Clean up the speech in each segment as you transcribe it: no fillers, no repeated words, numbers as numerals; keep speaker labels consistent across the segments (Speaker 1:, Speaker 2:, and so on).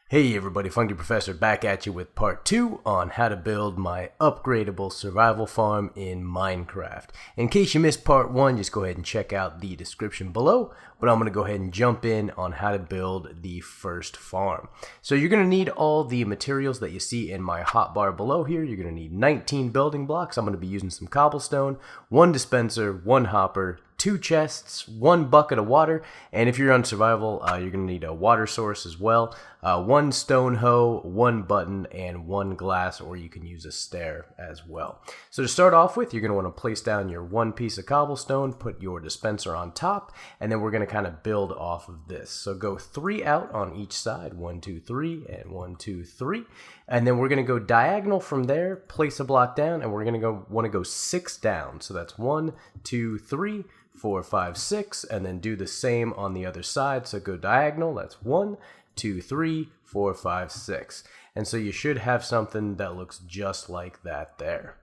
Speaker 1: Hey everybody, Funky Professor back at you with part 2 on how to build my upgradable survival farm in Minecraft. In case you missed part 1, just go ahead and check out the description below, but I'm going to go ahead and jump in on how to build the first farm. So you're going to need all the materials that you see in my hotbar below here. You're going to need 19 building blocks. I'm going to be using some cobblestone, 1 dispenser, 1 hopper, 2 chests, 1 bucket of water, and if you're on survival, you're going to need a water source as well, 1 stone hoe, 1 button, and 1 glass, or you can use a stair as well. So to start off with, you're going to want to place down your 1 piece of cobblestone, put your dispenser on top, and then we're going to kind of build off of this. So go 3 out on each side, 1, 2, 3, and 1, 2, 3. And then we're going to go diagonal from there, place a block down, and we're going to want to go 6 down. So that's 1, 2, 3, 4, 5, 6, and then do the same on the other side. So go diagonal, that's 1, 2, 3, 4, 5, 6. And so you should have something that looks just like that there.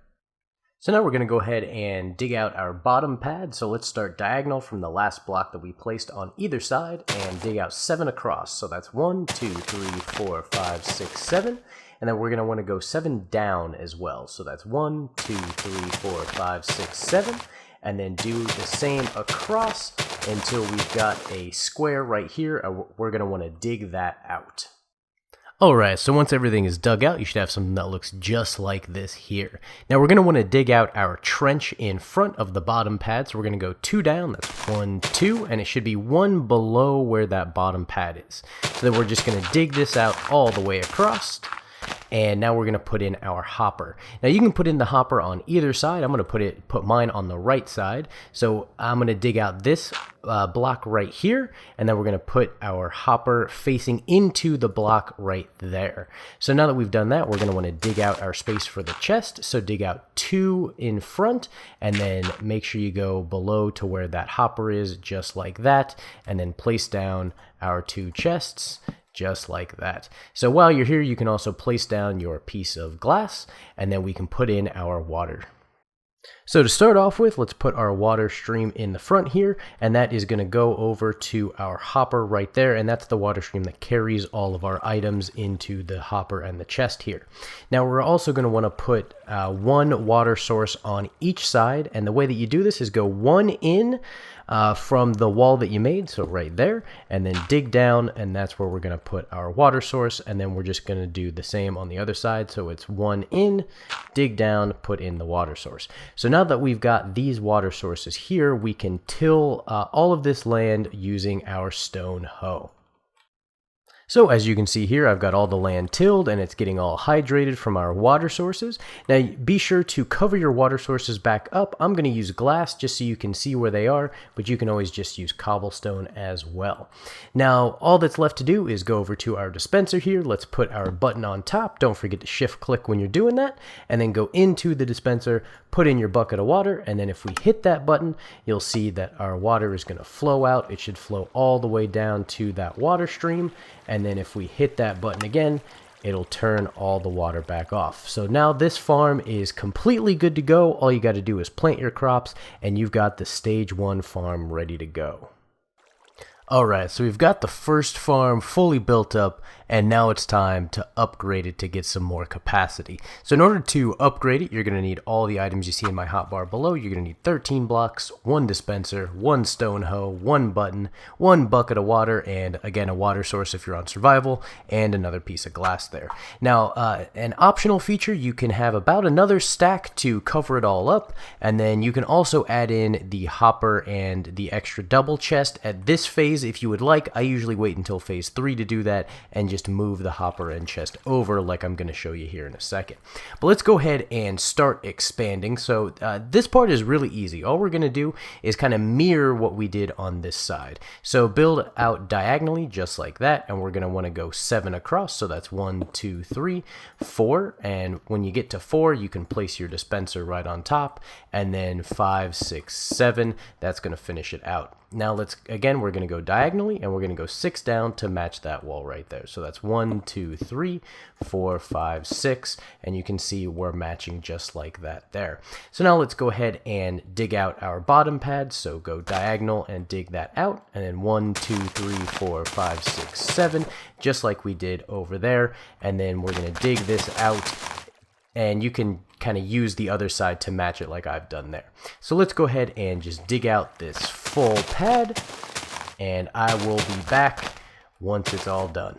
Speaker 1: So now we're going to go ahead and dig out our bottom pad. So let's start diagonal from the last block that we placed on either side and dig out 7 across. So that's 1, 2, 3, 4, 5, 6, 7. And then we're going to want to go 7 down as well. So that's 1, 2, 3, 4, 5, 6, 7. And then do the same across until we've got a square right here. We're going to want to dig that out. Alright, so once everything is dug out, you should have something that looks just like this here. Now we're going to want to dig out our trench in front of the bottom pad, so we're going to go 2 down, that's 1, 2, and it should be 1 below where that bottom pad is. So then we're just going to dig this out all the way across. And now we're going to put in our hopper. Now you can put in the hopper on either side. I'm going to put mine on the right side. So I'm going to dig out this block right here, and then we're going to put our hopper facing into the block right there. So now that we've done that, we're going to want to dig out our space for the chest. So dig out 2 in front, and then make sure you go below to where that hopper is, just like that, and then place down our 2 chests. Just like that. So while you're here, you can also place down your piece of glass, and then we can put in our water. So to start off with, let's put our water stream in the front here, and that is going to go over to our hopper right there, and that's the water stream that carries all of our items into the hopper and the chest here. Now we're also going to want to put 1 water source on each side, and the way that you do this is go 1 in from the wall that you made, so right there, and then dig down, and that's where we're going to put our water source, and then we're just going to do the same on the other side. So it's 1 in, dig down, put in the water source. So now that we've got these water sources here, we can till all of this land using our stone hoe. So as you can see here, I've got all the land tilled and it's getting all hydrated from our water sources. Now be sure to cover your water sources back up. I'm going to use glass just so you can see where they are, but you can always just use cobblestone as well. Now all that's left to do is go over to our dispenser here. Let's put our button on top. Don't forget to shift click when you're doing that, and then go into the dispenser, put in your bucket of water, and then if we hit that button, you'll see that our water is going to flow out. It should flow all the way down to that water stream, and then if we hit that button again, it'll turn all the water back off. So now this farm is completely good to go. All you got to do is plant your crops, and you've got the stage 1 farm ready to go. Alright, so we've got the first farm fully built up, and now it's time to upgrade it to get some more capacity. So in order to upgrade it, you're going to need all the items you see in my hotbar below. You're going to need 13 blocks, 1 dispenser, 1 stone hoe, 1 button, 1 bucket of water, and again a water source if you're on survival, and another piece of glass there. Now an optional feature, you can have about another stack to cover it all up, and then you can also add in the hopper and the extra double chest at this phase if you would like. I usually wait until phase 3 to do that and just move the hopper and chest over like I'm going to show you here in a second. But let's go ahead and start expanding. So this part is really easy. All we're going to do is kind of mirror what we did on this side. So build out diagonally just like that, and we're going to want to go 7 across. So that's 1, 2, 3, 4, and when you get to 4, you can place your dispenser right on top, and then 5, 6, 7, that's going to finish it out. Now we're going to go diagonally, and we're going to go 6 down to match that wall right there. So that's 1, 2, 3, 4, 5, 6, and you can see we're matching just like that there. So now let's go ahead and dig out our bottom pad. So go diagonal and dig that out, and then 1, 2, 3, 4, 5, 6, 7, just like we did over there. And then we're going to dig this out, and you can kind of use the other side to match it like I've done there. So let's go ahead and just dig out this full pad, and I will be back once it's all done.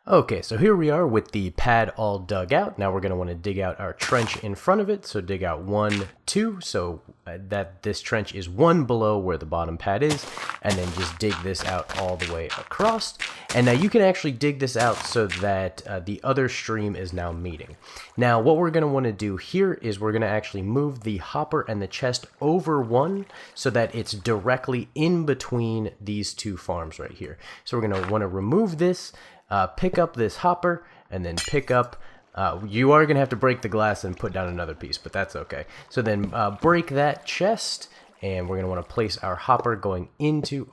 Speaker 1: Okay, so here we are with the pad all dug out. Now we're going to want to dig out our trench in front of it. So dig out 1, 2, so that this trench is 1 below where the bottom pad is, and then just dig this out all the way across. And now you can actually dig this out so that the other stream is now meeting. Now what we're going to want to do here is we're going to actually move the hopper and the chest over 1 so that it's directly in between these 2 farms right here. So we're going to want to remove this, pick up this hopper, and then pick up, you are going to have to break the glass and put down another piece, but that's okay. So then break that chest, and we're going to want to place our hopper going into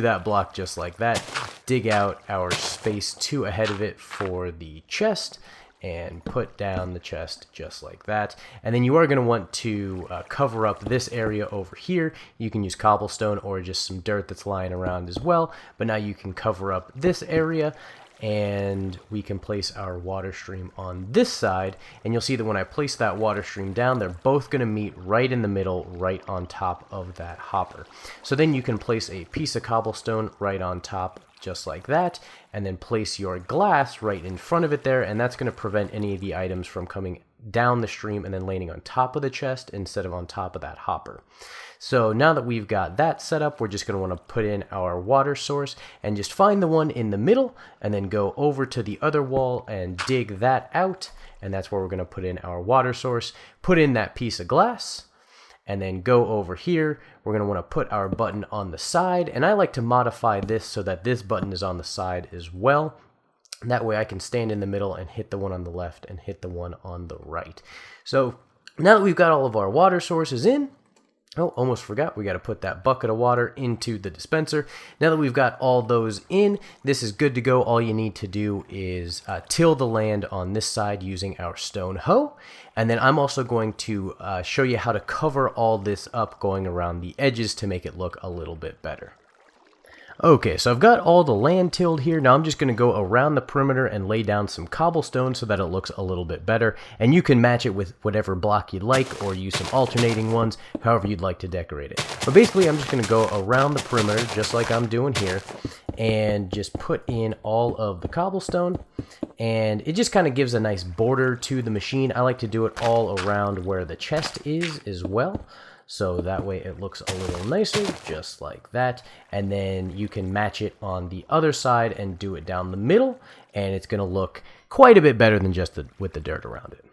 Speaker 1: that block just like that. Dig out our space 2 ahead of it for the chest, and put down the chest just like that. And then you are going to want to cover up this area over here. You can use cobblestone or just some dirt that's lying around as well, but now you can cover up this area, and we can place our water stream on this side. And you'll see that when I place that water stream down, they're both going to meet right in the middle, right on top of that hopper. So then you can place a piece of cobblestone right on top just like that, and then place your glass right in front of it there, and that's going to prevent any of the items from coming down the stream and then landing on top of the chest instead of on top of that hopper. So now that we've got that set up, we're just going to want to put in our water source and just find the one in the middle, and then go over to the other wall and dig that out, and that's where we're going to put in our water source. Put in that piece of glass, and then go over here. We're going to want to put our button on the side, and I like to modify this so that this button is on the side as well. That way I can stand in the middle and hit the one on the left and hit the one on the right. So now that we've got all of our water sources in, oh, almost forgot, we got to put that bucket of water into the dispenser. Now that we've got all those in, this is good to go. All you need to do is till the land on this side using our stone hoe. And then I'm also going to show you how to cover all this up going around the edges to make it look a little bit better. Okay, so I've got all the land tilled here. Now I'm just going to go around the perimeter and lay down some cobblestone so that it looks a little bit better. And you can match it with whatever block you'd like, or use some alternating ones, however you'd like to decorate it. But basically I'm just going to go around the perimeter just like I'm doing here, and just put in all of the cobblestone. And it just kind of gives a nice border to the machine. I like to do it all around where the chest is as well, so that way it looks a little nicer, just like that. And then you can match it on the other side and do it down the middle, and it's going to look quite a bit better than just with the dirt around it.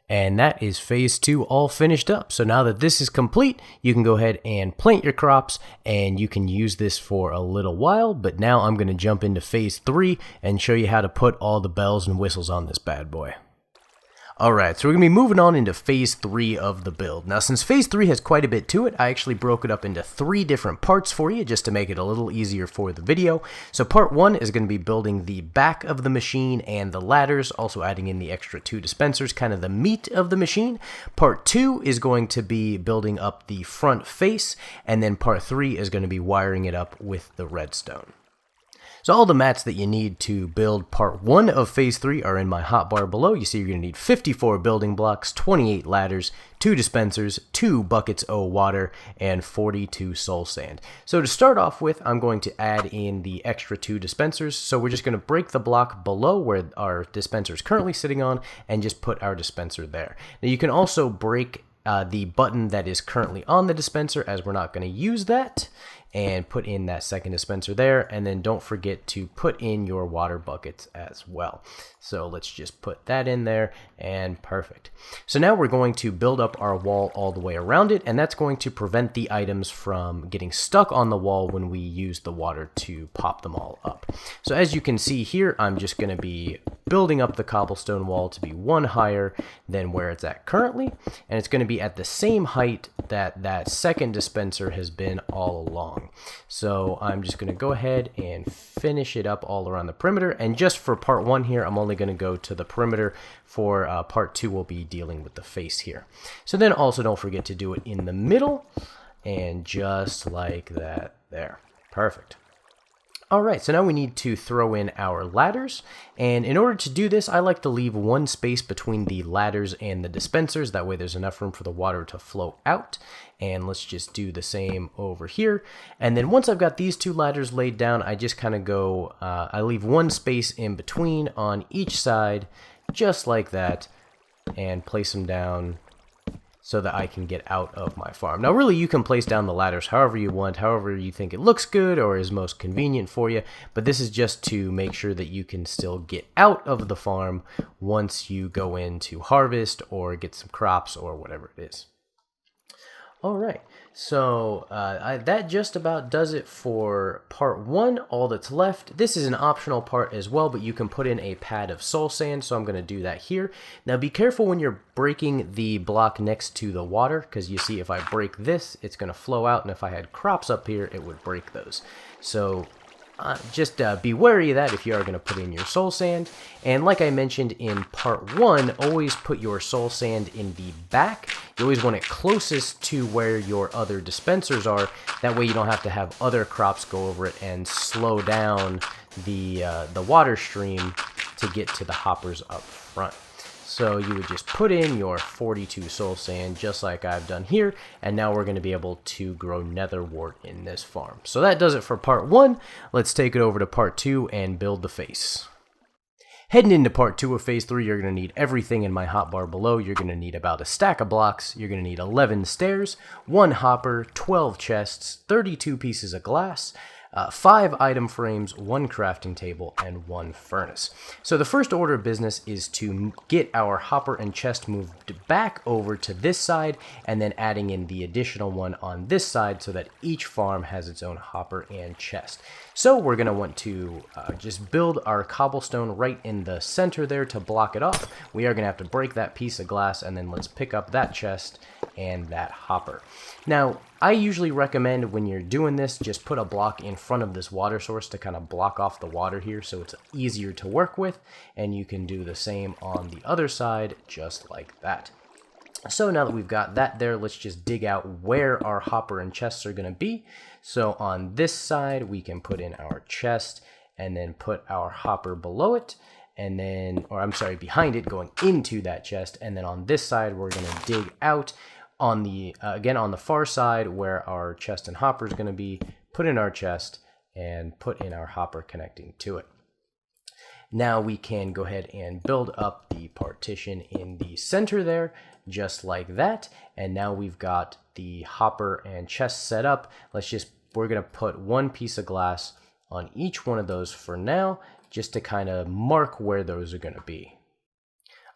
Speaker 1: And that is phase 2 all finished up. So now that this is complete, you can go ahead and plant your crops, and you can use this for a little while. But now I'm going to jump into phase 3 and show you how to put all the bells and whistles on this bad boy. Alright, so we're going to be moving on into phase 3 of the build. Now, since phase 3 has quite a bit to it, I actually broke it up into 3 different parts for you just to make it a little easier for the video. So part 1 is going to be building the back of the machine and the ladders, also adding in the extra 2 dispensers, kind of the meat of the machine. Part 2 is going to be building up the front face, and then part 3 is going to be wiring it up with the redstone. So all the mats that you need to build part 1 of phase 3 are in my hotbar below. You see you're going to need 54 building blocks, 28 ladders, 2 dispensers, 2 buckets of water, and 42 soul sand. So to start off with, I'm going to add in the extra 2 dispensers. So we're just going to break the block below where our dispenser is currently sitting on and just put our dispenser there. Now you can also break the button that is currently on the dispenser, as we're not going to use that. and put in that second dispenser there, and then don't forget to put in your water buckets as well. So let's just put that in there, and perfect. So now we're going to build up our wall all the way around it, and that's going to prevent the items from getting stuck on the wall when we use the water to pop them all up. So as you can see here, I'm just going to be building up the cobblestone wall to be one higher than where it's at currently, and it's going to be at the same height that that second dispenser has been all along. So I'm just going to go ahead and finish it up all around the perimeter, and just for part 1 here, I'm only going to go to the perimeter. For part 2, we'll be dealing with the face here. So then also don't forget to do it in the middle, and just like that there. Perfect. Alright, so now we need to throw in our ladders, and in order to do this, I like to leave one space between the ladders and the dispensers. That way there's enough room for the water to flow out. And let's just do the same over here. And then once I've got these 2 ladders laid down, I just kind of go, I leave one space in between on each side, just like that, and place them down so that I can get out of my farm. Now really, you can place down the ladders however you want, however you think it looks good or is most convenient for you, but this is just to make sure that you can still get out of the farm once you go in to harvest or get some crops or whatever it is. Alright, so that just about does it for part 1. All that's left, this is an optional part as well, but you can put in a pad of soul sand, so I'm going to do that here. Now be careful when you're breaking the block next to the water, because you see if I break this, it's going to flow out, and if I had crops up here, it would break those. So just be wary of that if you are going to put in your soul sand. And like I mentioned in part 1, always put your soul sand in the back. You always want it closest to where your other dispensers are. That way you don't have to have other crops go over it and slow down the water stream to get to the hoppers up front. So you would just put in your 42 soul sand just like I've done here, and now we're going to be able to grow nether wart in this farm. So that does it for part 1. Let's take it over to part 2 and build the face. Heading into part 2 of phase 3, you're going to need everything in my hotbar below. You're going to need about a stack of blocks, you're going to need 11 stairs, 1 hopper, 12 chests, 32 pieces of glass, 5 item frames, 1 crafting table, and 1 furnace. So the first order of business is to get our hopper and chest moved back over to this side, and then adding in the additional one on this side so that each farm has its own hopper and chest. So we're going to want to just build our cobblestone right in the center there to block it off. We are going to have to break that piece of glass, and then let's pick up that chest and that hopper. Now, I usually recommend when you're doing this, just put a block in front of this water source to kind of block off the water here so it's easier to work with, and you can do the same on the other side just like that. So now that we've got that there, let's just dig out where our hopper and chests are going to be. So on this side, we can put in our chest and then put our hopper below it, and then, or I'm sorry, behind it, going into that chest. And then on this side, we're going to dig out on the, again, on the far side where our chest and hopper is going to be, put in our chest and put in our hopper connecting to it. Now we can go ahead and build up the partition in the center there, just like that. And now we've got the hopper and chest set up. We're going to put 1 piece of glass on each one of those for now, just to kind of mark where those are going to be.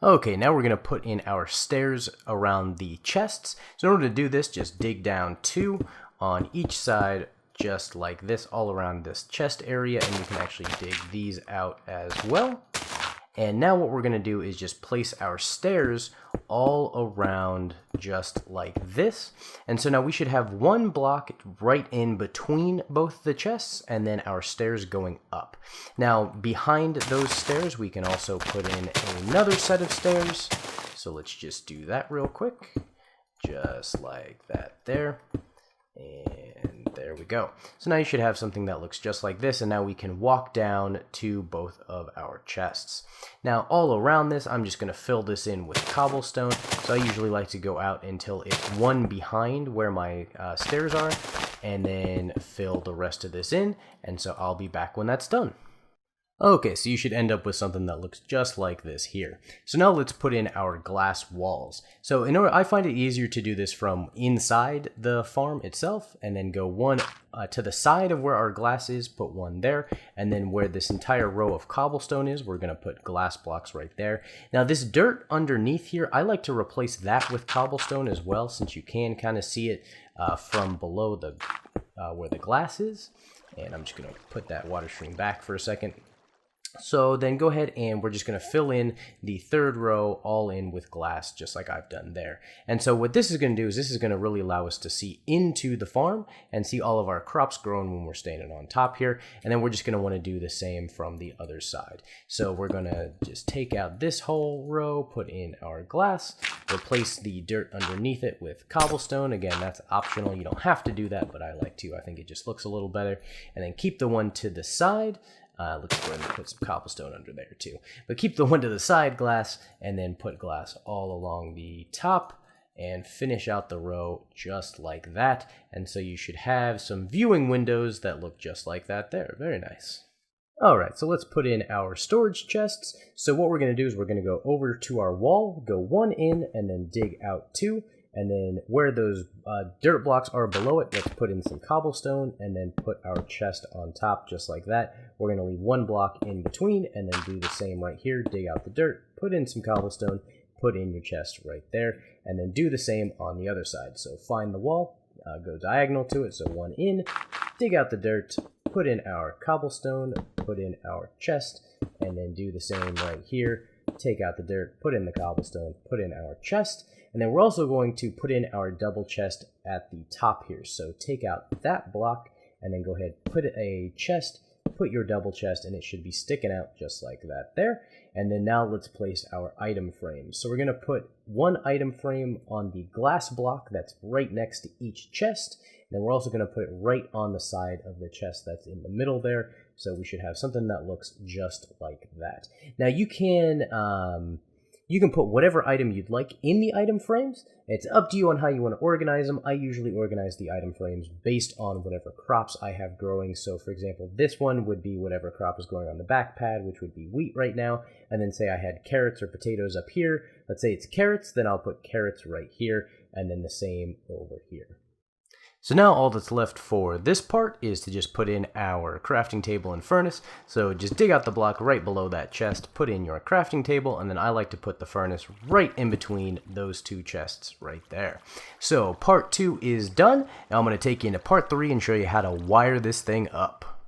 Speaker 1: Okay, now we're going to put in our stairs around the chests. So in order to do this, just dig down 2 on each side, just like this, all around this chest area, and you can actually dig these out as well. And now what we're going to do is just place our stairs all around just like this. And so now we should have 1 block right in between both the chests, and then our stairs going up. Now behind those stairs, we can also put in another set of stairs. So let's just do that real quick, just like that there. And there we go. So now you should have something that looks just like this, and now we can walk down to both of our chests. Now all around this, I'm just going to fill this in with cobblestone. So I usually like to go out until it's 1 behind where my stairs are, and then fill the rest of this in, and so I'll be back when that's done. Okay, so you should end up with something that looks just like this here. So now let's put in our glass walls. So I find it easier to do this from inside the farm itself, and then go one to the side of where our glass is, put one there, and then where this entire row of cobblestone is, we're going to put glass blocks right there. Now this dirt underneath here, I like to replace that with cobblestone as well, since you can kind of see it from below the where the glass is. And I'm just going to put that water stream back for a second. So then go ahead and we're just going to fill in the third row all in with glass, just like I've done there. And so what this is going to do is this is going to really allow us to see into the farm and see all of our crops growing when we're standing on top here. And then we're just going to want to do the same from the other side. So we're going to just take out this whole row, put in our glass, replace the dirt underneath it with cobblestone. Again, that's optional. You don't have to do that, but I like to. I think it just looks a little better. And then keep the one to the side. Let's go ahead and put some cobblestone under there too. But keep the one to the side glass, and then put glass all along the top and finish out the row just like that. And so you should have some viewing windows that look just like that there. Very nice. Alright, so let's put in our storage chests. So what we're going to do is we're going to go over to our wall, go one in, and then dig out two. And then where those dirt blocks are below it, let's put in some cobblestone and then put our chest on top just like that. We're going to leave one block in between and then do the same right here. Dig out the dirt, put in some cobblestone, put in your chest right there, and then do the same on the other side. So find the wall, go diagonal to it, so one in, dig out the dirt, put in our cobblestone, put in our chest, and then do the same right here. Take out the dirt, put in the cobblestone, put in our chest, and then we're also going to put in our double chest at the top here. So take out that block and then go ahead, put a chest, put your double chest, and it should be sticking out just like that there. And then now let's place our item frames. So we're going to put one item frame on the glass block that's right next to each chest. And then we're also going to put it right on the side of the chest that's in the middle there. So we should have something that looks just like that. Now you can put whatever item you'd like in the item frames. It's up to you on how you want to organize them. I usually organize the item frames based on whatever crops I have growing. So for example, this one would be whatever crop is growing on the back pad, which would be wheat right now. And then say I had carrots or potatoes up here. Let's say it's carrots, then I'll put carrots right here, and then the same over here. So now all that's left for this part is to just put in our crafting table and furnace. So just dig out the block right below that chest, put in your crafting table, and then I like to put the furnace right in between those two chests right there. So part 2 is done. Now I'm going to take you into part 3 and show you how to wire this thing up.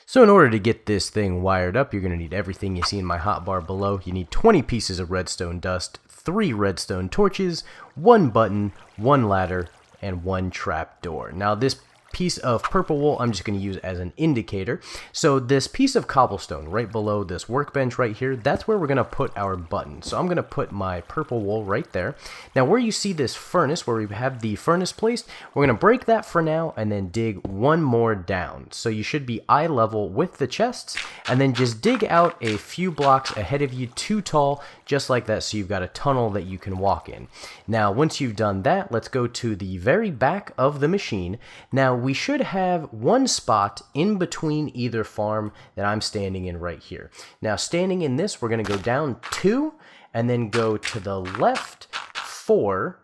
Speaker 1: So in order to get this thing wired up, you're going to need everything you see in my hotbar below. You need 20 pieces of redstone dust, 3 redstone torches, 1 button, 1 ladder, and 1 trap door. Now this piece of purple wool I'm just going to use as an indicator. So this piece of cobblestone right below this workbench right here, that's where we're going to put our button. So I'm going to put my purple wool right there. Now where you see this furnace, where we have the furnace placed, we're going to break that for now and then dig one more down. So you should be eye level with the chests, and then just dig out a few blocks ahead of you, too tall, just like that, so you've got a tunnel that you can walk in. Now once you've done that, let's go to the very back of the machine. Now we should have one spot in between either farm that I'm standing in right here. Now standing in this, we're going to go down 2 and then go to the left 4,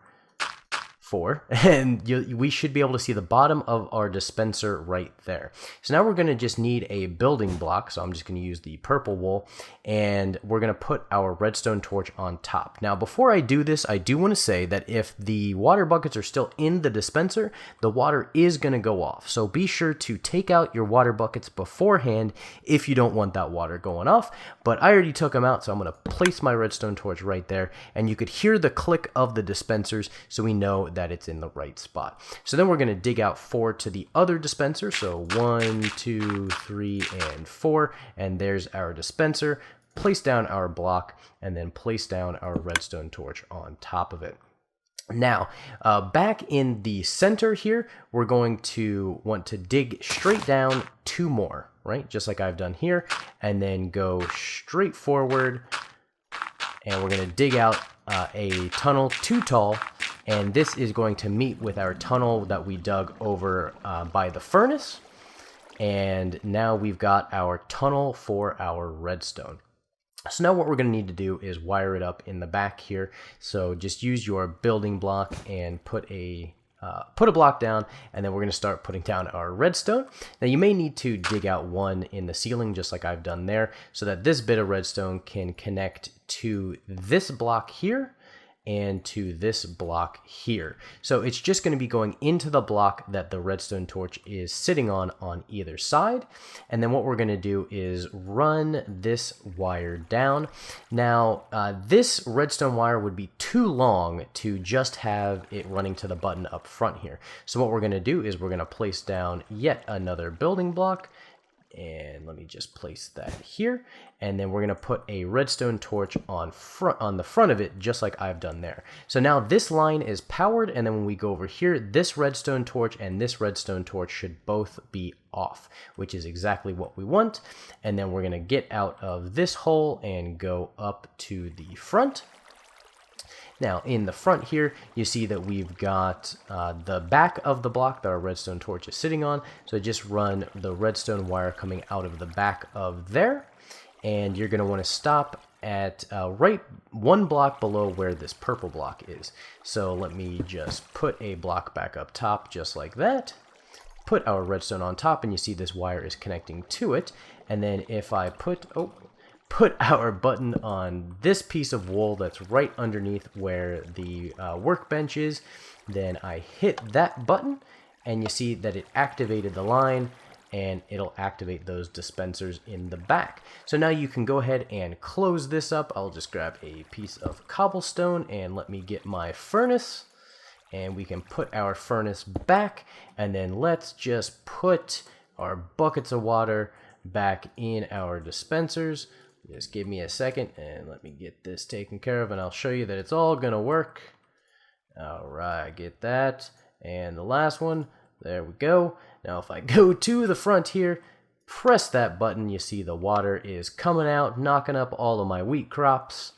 Speaker 1: and we should be able to see the bottom of our dispenser right there. So now we're going to just need a building block, so I'm just going to use the purple wool, and we're going to put our redstone torch on top. Now before I do this, I do want to say that if the water buckets are still in the dispenser, the water is going to go off. So be sure to take out your water buckets beforehand if you don't want that water going off. But I already took them out, so I'm going to place my redstone torch right there, and you could hear the click of the dispensers, so we know that it's in the right spot. So then we're going to dig out 4 to the other dispenser. So 1, 2, 3, and 4, and there's our dispenser. Place down our block, and then place down our redstone torch on top of it. Now, back in the center here, we're going to want to dig straight down 2 more, right? Just like I've done here, and then go straight forward, and we're going to dig out a tunnel too tall, and this is going to meet with our tunnel that we dug over by the furnace. And now we've got our tunnel for our redstone. So now what we're going to need to do is wire it up in the back here. So just use your building block and put a block down, and then we're going to start putting down our redstone. Now you may need to dig out one in the ceiling just like I've done there, so that this bit of redstone can connect to this block here and to this block here. So it's just going to be going into the block that the redstone torch is sitting on either side. And then what we're going to do is run this wire down. Now, this redstone wire would be too long to just have it running to the button up front here. So what we're going to do is we're going to place down yet another building block. And let me just place that here, and then we're going to put a redstone torch on the front of it, just like I've done there. So now this line is powered, and then when we go over here, this redstone torch and this redstone torch should both be off, which is exactly what we want. And then we're going to get out of this hole and go up to the front. Now, in the front here, you see that we've got the back of the block that our redstone torch is sitting on. So just run the redstone wire coming out of the back of there. And you're going to want to stop at right one block below where this purple block is. So let me just put a block back up top just like that. Put our redstone on top, and you see this wire is connecting to it. And then if I put our button on this piece of wool that's right underneath where the workbench is, then I hit that button, and you see that it activated the line, and it'll activate those dispensers in the back. So now you can go ahead and close this up. I'll just grab a piece of cobblestone and let me get my furnace, and we can put our furnace back, and then let's just put our buckets of water back in our dispensers. Just give me a second and let me get this taken care of, and I'll show you that it's all gonna work. All right, get that. And the last one, there we go. Now if I go to the front here, press that button, you see the water is coming out, knocking up all of my wheat crops.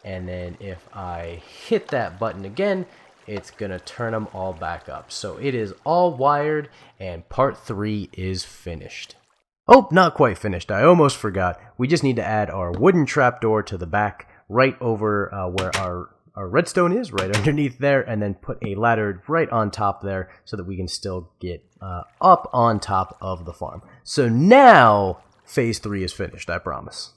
Speaker 1: And then if I hit that button again, it's gonna turn them all back up. So it is all wired, and part 3 is finished. Oh, not quite finished. I almost forgot. We just need to add our wooden trapdoor to the back, right over where our redstone is, right underneath there, and then put a ladder right on top there so that we can still get up on top of the farm. So now, phase 3 is finished, I promise.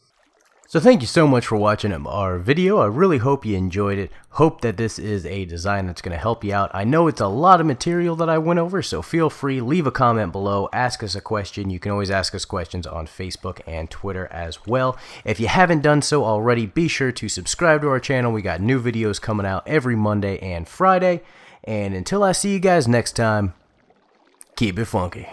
Speaker 1: So thank you so much for watching our video. I really hope you enjoyed it. Hope that this is a design that's going to help you out. I know it's a lot of material that I went over, so feel free, leave a comment below, ask us a question. You can always ask us questions on Facebook and Twitter as well. If you haven't done so already, be sure to subscribe to our channel. We got new videos coming out every Monday and Friday. And until I see you guys next time, keep it funky.